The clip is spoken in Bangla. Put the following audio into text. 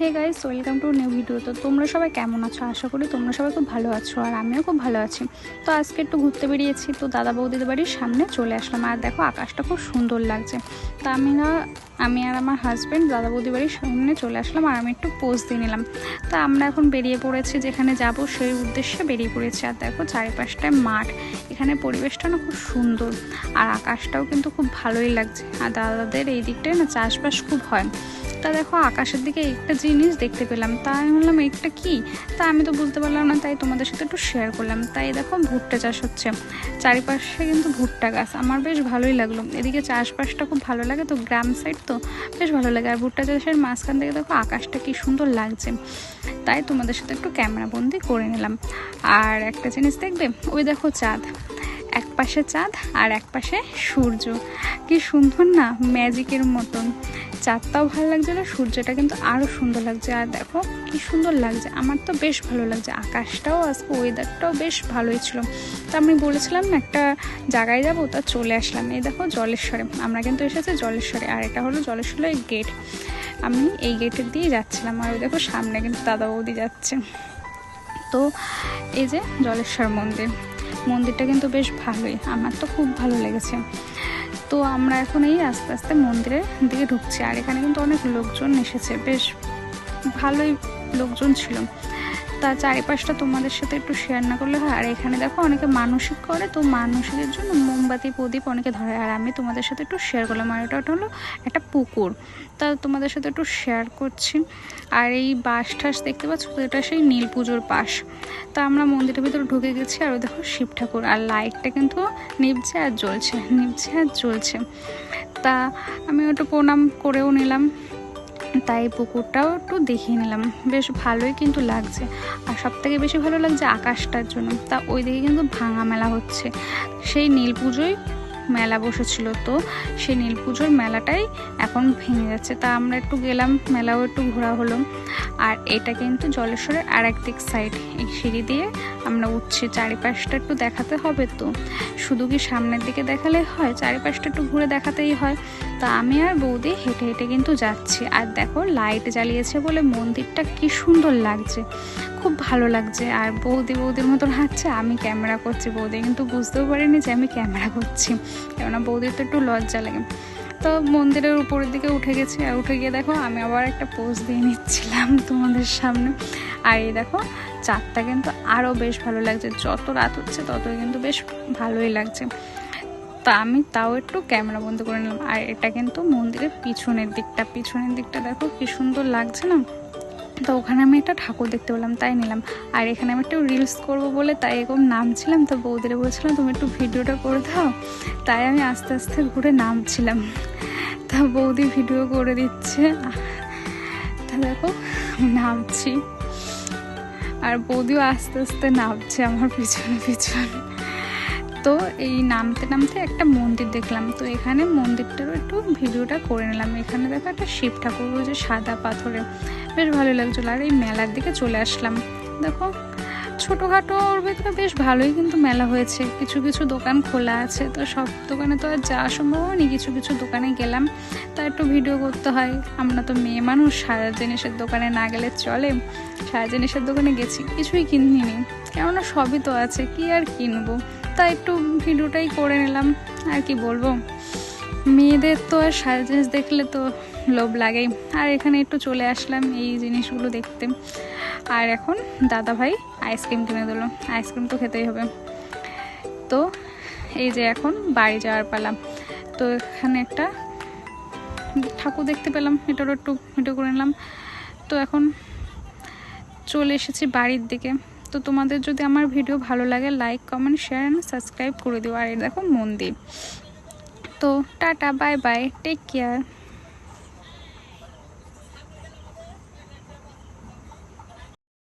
Hey guys, welcome to new video. তো তোমরা সবাই কেমন আছো? আশা করি তোমরা সবাই খুব ভালো আছো, আর আমিও খুব ভালো আছি। তো আজকে একটু ঘুরতে বেরিয়েছি, তো দাদা বৌদিদের বাড়ির সামনে চলে আসলাম। আর দেখো আকাশটা খুব সুন্দর লাগছে। তা আমি আর আমার হাজব্যান্ড দাদা বৌদির বাড়ির সামনে চলে আসলাম, আর আমি একটু পোজ দিয়ে নিলাম। তা আমরা এখন বেরিয়ে পড়েছি, যেখানে যাব সেই উদ্দেশ্যে বেরিয়ে পড়েছি। আর দেখো চারিপাশটায় মাঠ, এখানে পরিবেশটা না খুব সুন্দর, আর আকাশটাও কিন্তু খুব ভালোই লাগছে। আর দাদাদের এই দিকটায় না চাষবাস খুব হয়। তা দেখো আকাশের দিকে একটা জিনিস দেখতে পেলাম, তা আমি বললাম একটা কি, তা আমি তো বুঝতে পারলাম না, তাই তোমাদের সাথে একটু শেয়ার করলাম। তাই দেখো ভুট্টা চাষ হচ্ছে চারিপাশে, কিন্তু ভুট্টা গাছ। আমার বেশ ভালোই লাগলো, এদিকে চাষবাসটা খুব ভালো লাগে, তো গ্রাম সাইড তো বেশ ভালো লাগে। আর ভুট্টা চাষের মাঝখান থেকে দেখো আকাশটা কি সুন্দর লাগছে, তাই তোমাদের সাথে একটু ক্যামেরা বন্দি করে নিলাম। আর একটা জিনিস দেখবে, ওই দেখো চাঁদ, এক পাশে চাঁদ আর এক পাশে সূর্য, কি সুন্দর না, ম্যাজিকের মতন। চাঁদটাও ভালো লাগছে, না সূর্যটা কিন্তু আরও সুন্দর লাগছে। আর দেখো কি সুন্দর লাগছে, আমার তো বেশ ভালো লাগছে। আকাশটাও আজকে ওয়েদারটাও বেশ ভালোই ছিল। তা আমি বলেছিলাম না একটা জায়গায় যাবো, তা চলে আসলাম। এই দেখো জলেশ্বরে, আমরা কিন্তু এসেছি জলেশ্বরে, আর এটা হলো জলেশ্বরের গেট। আমি এই গেটের দিয়ে যাচ্ছিলাম, আর ওই দেখো সামনে কিন্তু দাদা বৌদি যাচ্ছে। তো এই যে জলেশ্বর মন্দিরটা কিন্তু বেশ ভালোই, আমার তো খুব ভালো লেগেছে। তো আমরা এখন এই আস্তে আস্তে মন্দিরের দিকে ঢুকছি, আর এখানে কিন্তু অনেক লোকজন এসেছে, বেশ ভালোই লোকজন ছিল। তা চারিপাশটা তোমাদের সাথে একটু শেয়ার না করলে হয়। আর এখানে দেখো অনেকে মানসিক করে, তো মানসিকের জন্য মোমবাতি প্রদীপ অনেকে ধরে, আর আমি তোমাদের সাথে একটু শেয়ার করলাম। আর এটা হলো একটা পুকুর, তা তোমাদের সাথে একটু শেয়ার করছি। আর এই বাঁশ ঠাস দেখতে পাচ্ছ, তো এটা সেই নীল পুজোর পাশ। তা আমরা মন্দিরের ভিতরে ঢুকে গেছি, আর ওই দেখো শিব ঠাকুর, আর লাইটটা কিন্তু নিভছে আর জ্বলছে। তা আমি একটু প্রণাম করেও নিলাম, তাই পুকুরটাও একটু দেখিয়ে নিলাম। বেশ ভালোই কিন্তু লাগছে, আর সব থেকে বেশি ভালো লাগছে আকাশটার জন্য। তা ওই দিকে কিন্তু ভাঙা মেলা হচ্ছে, সেই নীল পুজোয় মেলা বসেছিল, তো সেই নীল পুজোর মেলাটাই এখন ভেঙে যাচ্ছে। তা আমরা একটু গেলাম, মেলাও একটু ঘোরা হলো। আর এটা কিন্তু জলেশ্বরের আর একদিক সাইড, এই সিঁড়ি দিয়ে আমরা উঠছি। চারিপাশটা একটু দেখাতে হবে, তো শুধু কি সামনের দিকে দেখালে হয়, চারিপাশটা একটু ঘুরে দেখাতেই হয়। তা আমি আর বৌদি হেঁটে হেঁটে কিন্তু যাচ্ছি। আর দেখো লাইট জ্বালিয়েছে বলে মন্দিরটা কি সুন্দর লাগছে, খুব ভালো লাগছে। আর বৌদির মতন হাঁটছে, আমি ক্যামেরা করছি। বৌদি কিন্তু বুঝতেও পারিনি যে আমি ক্যামেরা করছি, কেননা বৌদির তো একটু লজ্জা লাগে। তো মন্দিরের উপরের দিকে উঠে গেছি, আর উঠে গিয়ে দেখো আমি আবার একটা পোজ দিয়ে নিচ্ছিলাম তোমাদের সামনে। আর এই দেখো চাঁদটা কিন্তু আরও বেশ ভালো লাগছে, যত রাত হচ্ছে ততই কিন্তু বেশ ভালোই লাগছে। তা আমি তাও একটু ক্যামেরা বন্ধ করে নিলাম। আর এটা কিন্তু মন্দিরের পিছনের দিকটা দেখো কি সুন্দর লাগছে না। তো ওখানে আমি একটা ঠাকুর দেখতে পেলাম, তাই নিলাম। আর এখানে আমি একটু রিলস করবো বলে তাই এরকম নামছিলাম। তো বৌদিরে বলছিলাম তুমি একটু ভিডিওটা করে দাও, তাই আমি আস্তে আস্তে ঘুরে নামছিলাম। তা বৌদি ভিডিও করে দিচ্ছে, তা দেখো নামছি, আর বৌদিও আস্তে আস্তে নামছে আমার পিছনে। তো এই নামতে নামতে একটা মন্দির দেখলাম, তো এখানে মন্দিরটারও একটু ভিডিওটা করে নিলাম। এখানে দেখো একটা শিব ঠাকুর, যে সাদা পাথরে, বেশ ভালো লাগছিলো। আর এই মেলার দিকে চলে আসলাম, দেখো ছোটোখাটো ওর ভেতরে বেশ ভালোই কিন্তু মেলা হয়েছে, কিছু কিছু দোকান খোলা আছে। তো সব দোকানে তো আর যাওয়া সম্ভব হয়নি, কিছু কিছু দোকানে গেলাম, তা একটু ভিডিও করতে হয়। আমরা তো মেয়ে মানুষ, সারা জিনিসের দোকানে না গেলে চলে। সারা জিনিসের দোকানে গেছি, কিছুই কিনিনি, কেননা সবই তো আছে, কি আর কিনবো। তাই একটু ভিডিওটাই করে নিলাম। আর কি বলবো, মেয়েদের তো আর সারা জিনিস দেখলে তো লোভ লাগেই। আর এখানে একটু চলে আসলাম এই জিনিসগুলো দেখতে। আর এখন দাদা ভাই আইসক্রিম কিনে দিল, আইসক্রিম তো খেতেই হবে। তো এই যে এখন বাড়ি যাওয়ার পালা। তো এখানে একটা ঠাকুর দেখতে পেলাম, এটারও একটু ভিডিও করে নিলাম। তো এখন চলে এসেছি বাড়ির দিকে। তো তোমাদের যদি আমার ভিডিও ভালো লাগে, like comment share and subscribe করে দিও। আর এই দেখো মন্দির। তো tata, bye bye, take care.